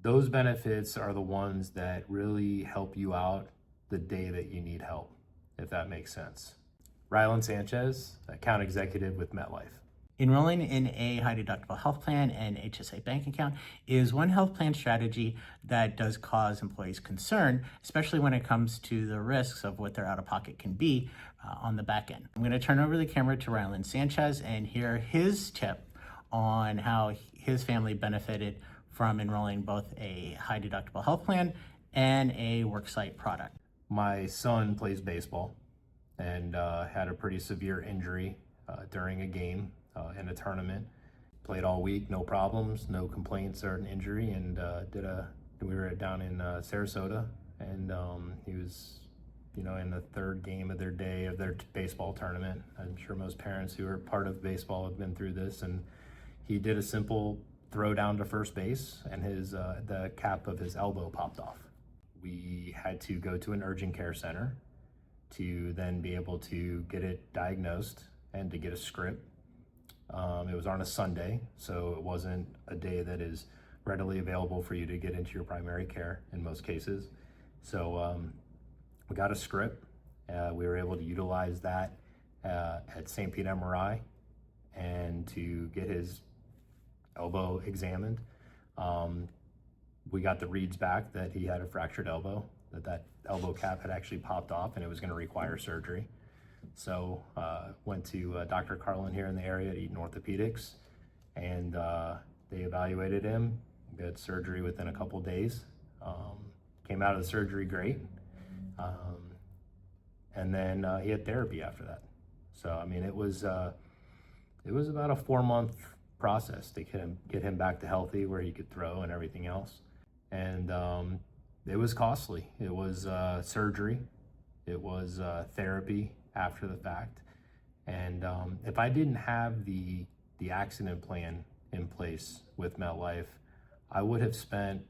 Those benefits are the ones that really help you out the day that you need help, if that makes sense. Rylan Sanchez, account executive with MetLife. Enrolling in a high deductible health plan and HSA bank account is one health plan strategy that does cause employees concern, especially when it comes to the risks of what their out-of-pocket can be on the back end. I'm going to turn over the camera to Rylan Sanchez and hear his tip on how his family benefited from enrolling both a high deductible health plan and a Worksite product. My son plays baseball and had a pretty severe injury during a game in a tournament. Played all week, no problems, no complaints or an injury, and we were down in Sarasota, and he was, in the third game of their day of their baseball tournament. I'm sure most parents who are part of baseball have been through this, and he did a simple throw down to first base, and the cap of his elbow popped off. We had to go to an urgent care center to then be able to get it diagnosed and to get a script. It was on a Sunday, so it wasn't a day that is readily available for you to get into your primary care in most cases. So we got a script. We were able to utilize that at St. Pete MRI and to get his elbow examined. We got the reads back that he had a fractured elbow, that elbow cap had actually popped off and it was going to require surgery. So went to Dr. Carlin here in the area at Eaton Orthopedics, and they evaluated him, got surgery within a couple days, came out of the surgery great, and then he had therapy after that. So I mean, it was about a 4-month process to get him back to healthy where he could throw and everything else. And it was costly. It was surgery, it was therapy after the fact. And if I didn't have the accident plan in place with MetLife, I would have spent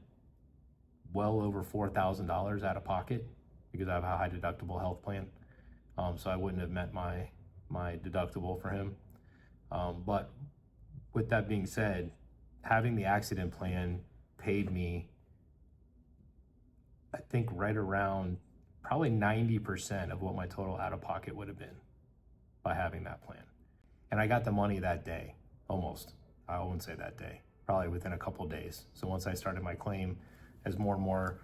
well over $4,000 out of pocket because I have a high deductible health plan. So I wouldn't have met my deductible for him. But with that being said, having the accident plan paid me, I think, right around probably 90% of what my total out of pocket would have been by having that plan. And I got the money that day, almost. I wouldn't say that day, probably within a couple of days. So once I started my claim, as more and more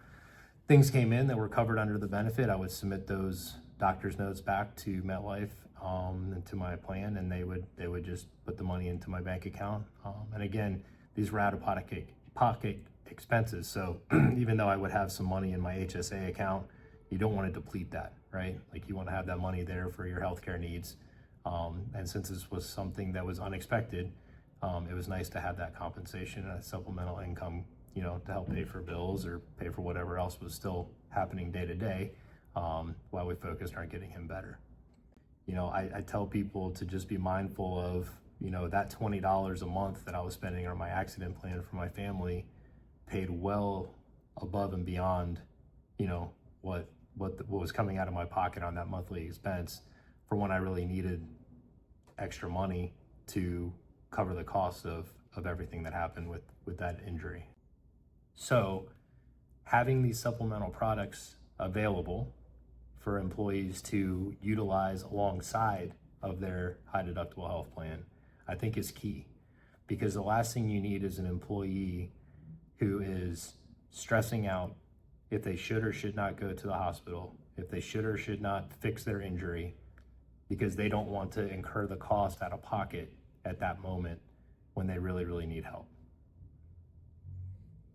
things came in that were covered under the benefit, I would submit those doctor's notes back to MetLife and to my plan, and they would just put the money into my bank account. And again, these were out of pocket expenses. So even though I would have some money in my HSA account, you don't want to deplete that, right? Like, you want to have that money there for your healthcare needs. And since this was something that was unexpected, it was nice to have that compensation and a supplemental income, to help pay for bills or pay for whatever else was still happening day to day, while we focused on getting him better. I tell people to just be mindful of, that $20 a month that I was spending on my accident plan for my family paid well above and beyond, what was coming out of my pocket on that monthly expense for when I really needed extra money to cover the cost of everything that happened with that injury. So having these supplemental products available for employees to utilize alongside of their high deductible health plan, I think is key, because the last thing you need is an employee who is stressing out if they should or should not go to the hospital, if they should or should not fix their injury, because they don't want to incur the cost out of pocket at that moment when they really, really need help.